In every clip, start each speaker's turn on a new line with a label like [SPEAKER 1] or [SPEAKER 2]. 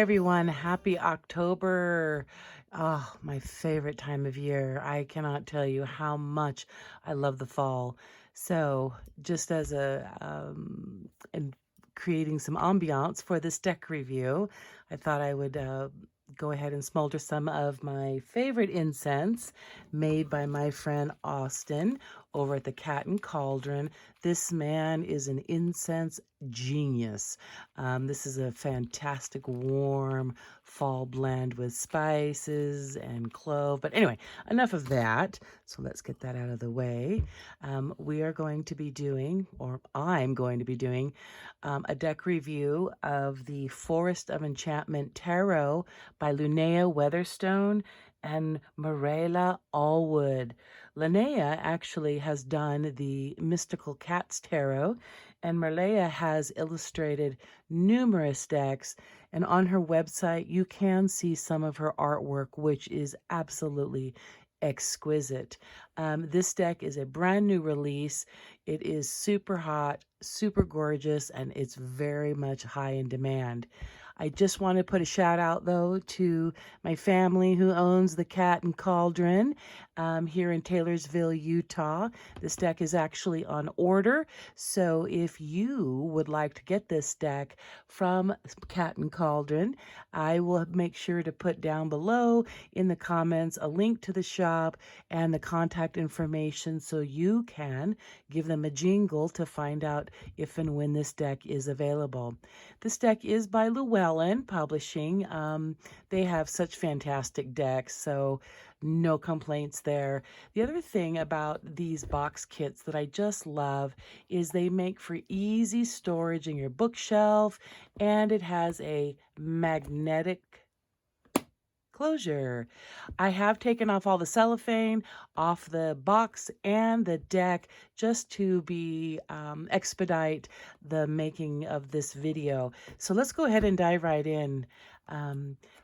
[SPEAKER 1] everyone, happy October. Oh, my favorite time of year. I cannot tell you how much I love the fall. So, just as in creating some ambiance for this deck review, I thought I would go ahead and smolder some of my favorite incense made by my friend Austin over at the Cat and Cauldron. This man is an incense genius. This is a fantastic warm fall blend with spices and clove. But anyway, enough of that. So let's get that out of the way. We are going to be doing, or I'm going to be doing, a deck review of the Forest of Enchantment Tarot by Lunaea, Weatherstone, and Meraylah, Allwood. Lunaea actually has done the Mystical Cats Tarot, and Meraylah has illustrated numerous decks, and on her website you can see some of her artwork, which is absolutely exquisite. This deck is a brand new release. It is super hot, super gorgeous, and it's very much high in demand. I just want to put a shout out though to my family who owns the Cat and Cauldron here in Taylorsville, Utah. This deck is actually on order, so if you would like to get this deck from Cat and Cauldron, I will make sure to put down below in the comments a link to the shop and the contact information so you can give them a jingle to find out if and when this deck is available. This deck is by Llewellyn Publishing. They have such fantastic decks, so no complaints there. The other thing about these box kits that I just love is they make for easy storage in your bookshelf, and it has a magnetic closure. I have taken off all the cellophane off the box and the deck just to expedite the making of this video. So let's go ahead and dive right in.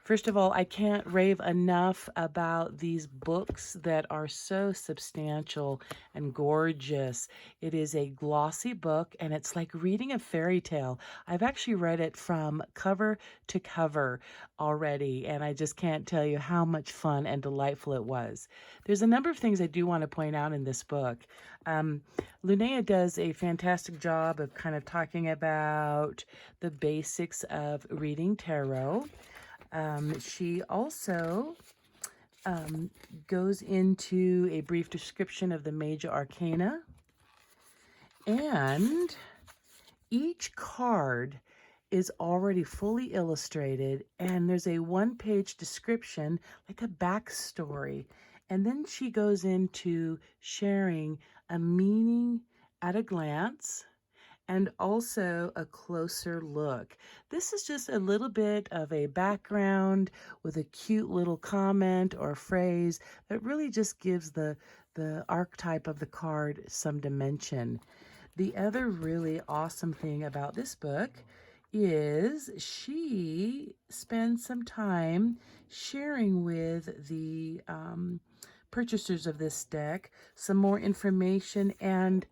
[SPEAKER 1] First of all, I can't rave enough about these books that are so substantial and gorgeous. It is a glossy book, and it's like reading a fairy tale. I've actually read it from cover to cover already, and I just can't tell you how much fun and delightful it was. There's a number of things I do want to point out in this book. Lunaea does a fantastic job of kind of talking about the basics of reading tarot. She also goes into a brief description of the major arcana, and each card is already fully illustrated, and there's a one-page description, like a backstory. And then she goes into sharing a meaning at a glance and also a closer look. This is just a little bit of a background with a cute little comment or phrase that really just gives the archetype of the card some dimension. The other really awesome thing about this book is she spends some time sharing with the purchasers of this deck some more information and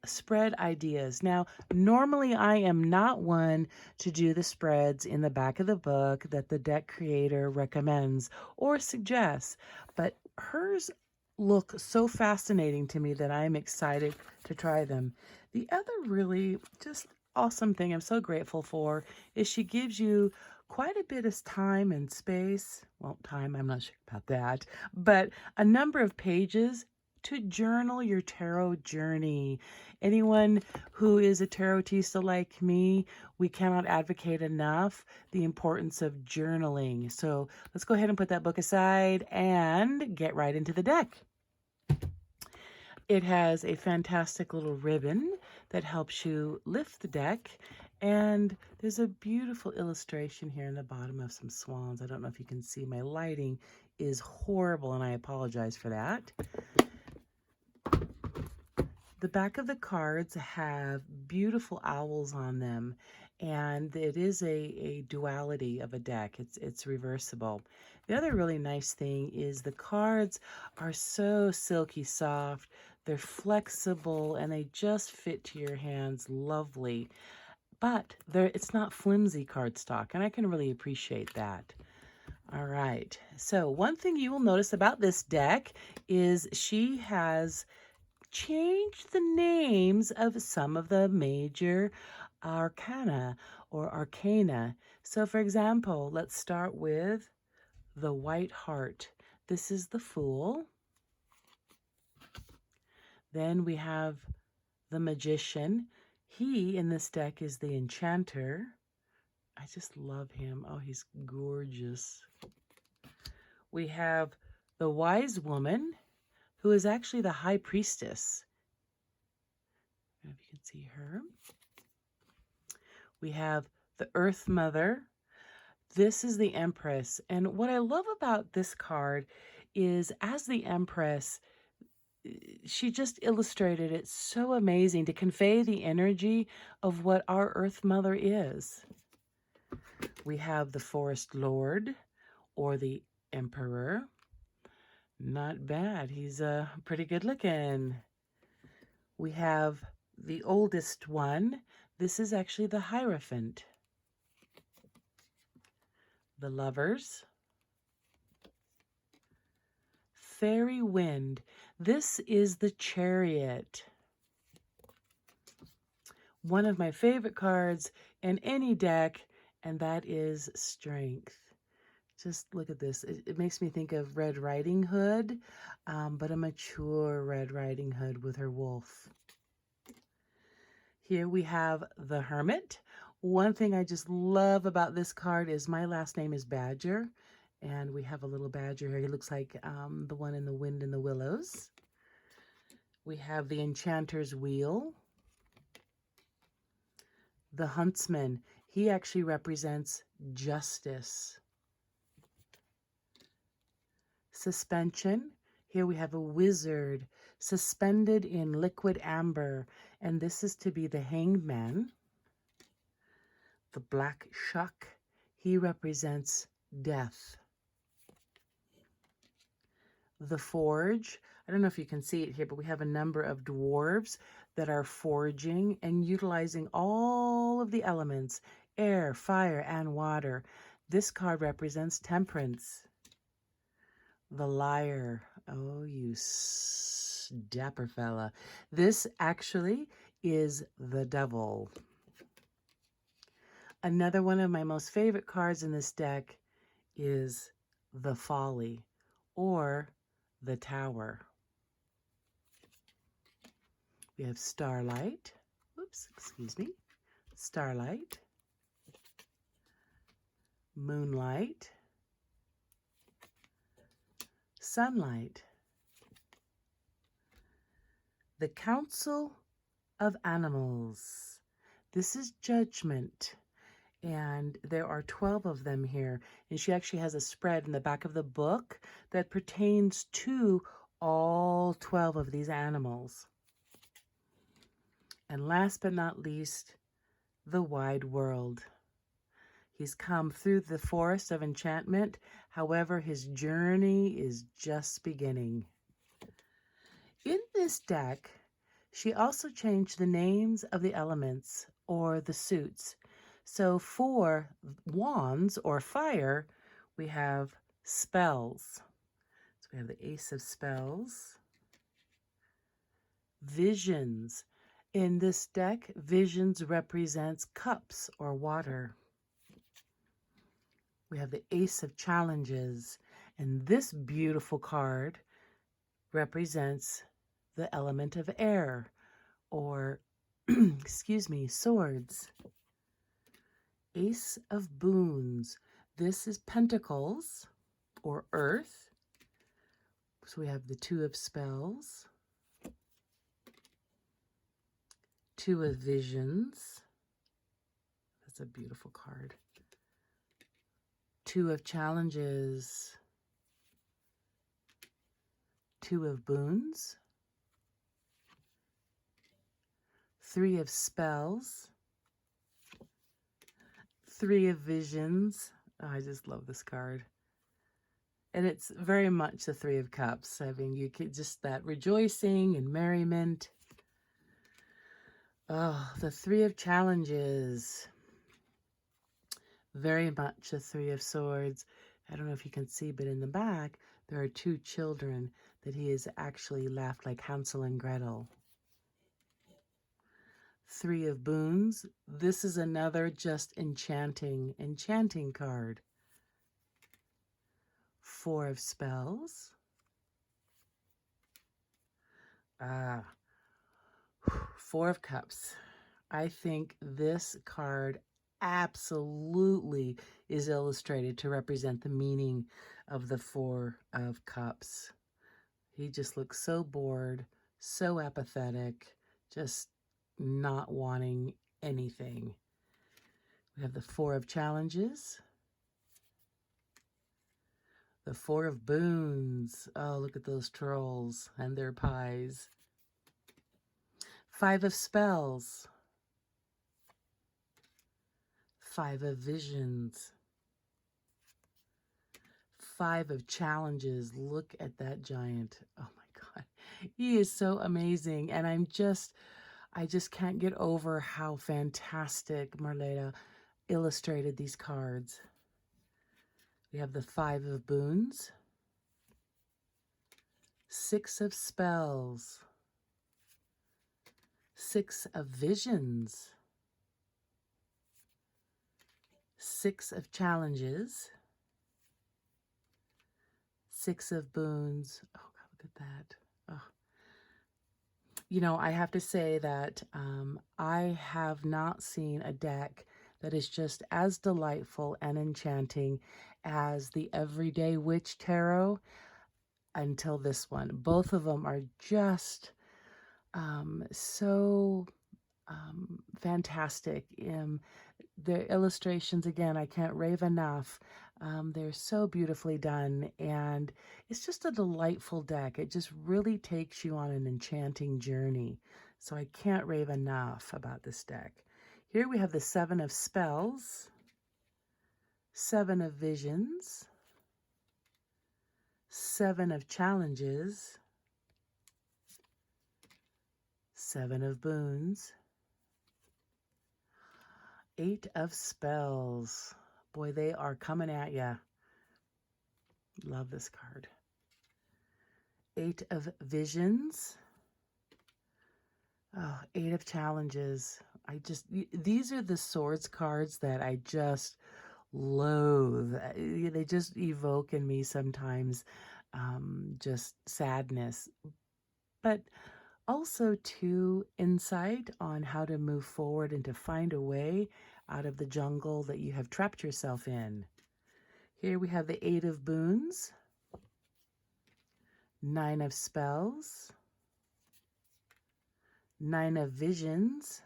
[SPEAKER 1] spread ideas. Now, normally I am not one to do the spreads in the back of the book that the deck creator recommends or suggests, but hers look so fascinating to me that I'm excited to try them. The other really just awesome thing I'm so grateful for is she gives you quite a bit of time and space. Well, time, I'm not sure about that, but a number of pages to journal your tarot journey. Anyone who is a tarotista like me, we cannot advocate enough the importance of journaling. So let's go ahead and put that book aside and get right into the deck. It has a fantastic little ribbon that helps you lift the deck, and there's a beautiful illustration here in the bottom of some swans. I don't know if you can see. My lighting is horrible, and I apologize for that. The back of the cards have beautiful owls on them, and it is a duality of a deck. It's reversible. The other really nice thing is the cards are so silky soft. They're flexible, and they just fit to your hands lovely. but it's not flimsy cardstock, and I can really appreciate that. All right, so one thing you will notice about this deck is she has changed the names of some of the major arcana or arcana. So for example, let's start with the White Heart. This is the Fool. Then we have the Magician. He in this deck is the Enchanter. I just love him. Oh, he's gorgeous. We have the Wise Woman, who is actually the High Priestess. I don't know if you can see her. We have the Earth Mother. This is the Empress. And what I love about this card is, as the Empress, she just illustrated it so amazing to convey the energy of what our Earth Mother is. We have the Forest Lord, or the Emperor. Not bad. He's pretty good looking. We have the oldest one. This is actually the Hierophant. The Lovers. Fairy Wind. This is the Chariot. One of my favorite cards in any deck, and that is Strength. Just look at this. It makes me think of Red Riding Hood, but a mature Red Riding Hood with her wolf. Here we have the Hermit. One thing I just love about this card is my last name is Badger, and we have a little badger here. He looks like the one in The Wind in the Willows. We have the Enchanter's Wheel. The Huntsman. He actually represents justice. Suspension. Here we have a wizard suspended in liquid amber, and this is to be the Hanged Man. The Black Shuck. He represents death. The Forge. I don't know if you can see it here, but we have a number of dwarves that are forging and utilizing all of the elements, air, fire, and water. This card represents temperance. The Liar. Oh, you dapper fella. This actually is the Devil. Another one of my most favorite cards in this deck is the Folly, or the Tower. We have Starlight. Oops, excuse me. Starlight. Moonlight. Sunlight. The Council of Animals. This is Judgment, and there are 12 of them here, and she actually has a spread in the back of the book that pertains to all 12 of these animals. And last but not least, the Wide World. He's come through the forest of enchantment. However, his journey is just beginning. In this deck, she also changed the names of the elements, or the suits. So for wands or fire, we have spells. So we have the Ace of Spells. Visions. In this deck, visions represents cups or water. We have the Ace of Challenges, and this beautiful card represents the element of air, or, excuse me, swords. Ace of Boons. This is Pentacles, or Earth. So we have the Two of Spells. Two of Visions. That's a beautiful card. Two of Challenges. Two of Boons. Three of Spells. Three of Visions. Oh, I just love this card. And it's very much the Three of Cups. I mean, you get just that rejoicing and merriment. Oh, the Three of Challenges. Very much a Three of Swords. I don't know if you can see, but in the back, there are two children that he has actually left like Hansel and Gretel. Three of Boons. This is another just enchanting card. Four of Spells. Four of Cups. I think this card absolutely is illustrated to represent the meaning of the Four of Cups. He just looks so bored, so apathetic, just not wanting anything. We have the Four of Challenges. The Four of Boons. Oh, look at those trolls and their pies. Five of Spells. Five of Visions. Five of Challenges. Look at that giant. Oh my God. He is so amazing. And I just can't get over how fantastic Meraylah illustrated these cards. We have the Five of Boons. Six of Spells. Six of Visions. Six of Challenges. Six of Boons. Oh, God, look at that. Oh. You know, I have to say that I have not seen a deck that is just as delightful and enchanting as the Everyday Witch Tarot until this one. Both of them are just so fantastic. The illustrations, again, I can't rave enough. They're so beautifully done, and it's just a delightful deck. It just really takes you on an enchanting journey. So I can't rave enough about this deck. Here we have the Seven of Spells, Seven of Visions, Seven of Challenges, Seven of Boons, Eight of Spells. Boy, they are coming at ya. Love this card. Eight of Visions. Oh, Eight of Challenges. These are the swords cards that I just loathe. They just evoke in me sometimes just sadness. But also, too, insight on how to move forward and to find a way out of the jungle that you have trapped yourself in. Here we have the Eight of Boons, Nine of Spells, Nine of Visions,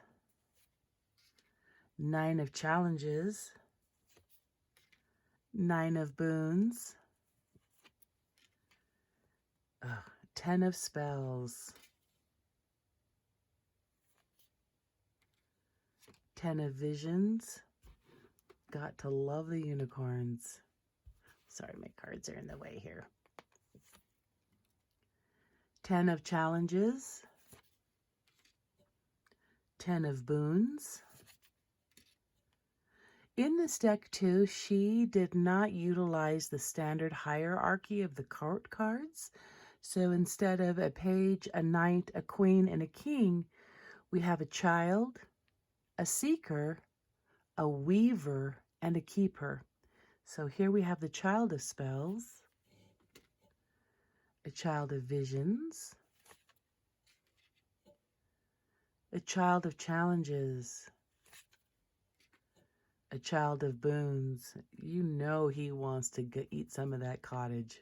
[SPEAKER 1] Nine of Challenges, Nine of Boons, 10 of Spells, 10 of Visions. Got to love the unicorns. Sorry, my cards are in the way here. 10 of Challenges, 10 of Boons. In this deck, too, she did not utilize the standard hierarchy of the court cards. So instead of a page, a knight, a queen, and a king, we have a child, a seeker, a weaver, and a keeper. So here we have the Child of Spells, a Child of Visions, a Child of Challenges, a Child of Boons. You know he wants to eat some of that cottage.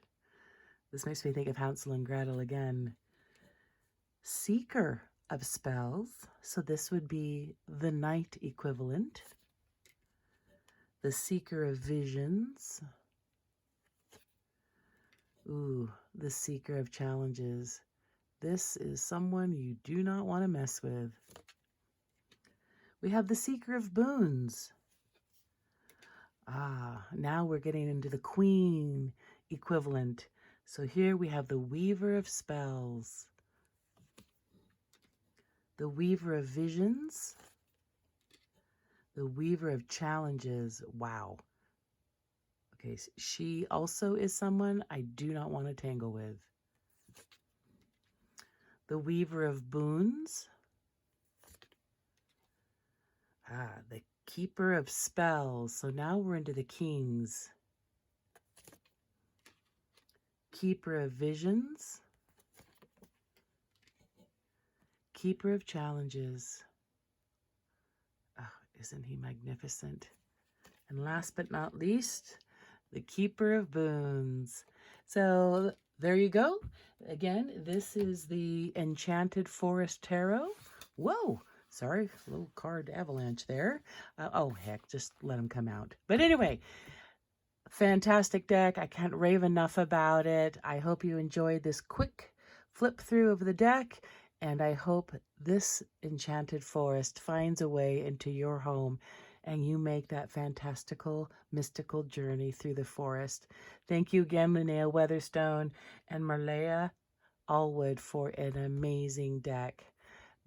[SPEAKER 1] This makes me think of Hansel and Gretel again. Seeker of Spells. So this would be the knight equivalent. The Seeker of Visions. Ooh, the Seeker of Challenges. This is someone you do not want to mess with. We have the Seeker of Boons. Now we're getting into the Queen equivalent. So here we have the Weaver of Spells, the Weaver of Visions, the Weaver of Challenges. Wow. Okay, she also is someone I do not want to tangle with. The Weaver of Boons. The Keeper of Spells. So now we're into the Kings. Keeper of Visions. Keeper of Challenges. Oh, isn't he magnificent? And last but not least, the Keeper of Boons. So there you go. Again, this is the Enchanted Forest Tarot. Whoa, sorry, a little card avalanche there. Oh, heck, just let them come out. But anyway, fantastic deck. I can't rave enough about it. I hope you enjoyed this quick flip through of the deck, and I hope this Enchanted Forest finds a way into your home and you make that fantastical, mystical journey through the forest. Thank you again, Lunaea, Weatherstone, and Meraylah, Allwood, for an amazing deck.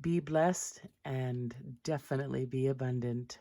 [SPEAKER 1] Be blessed and definitely be abundant.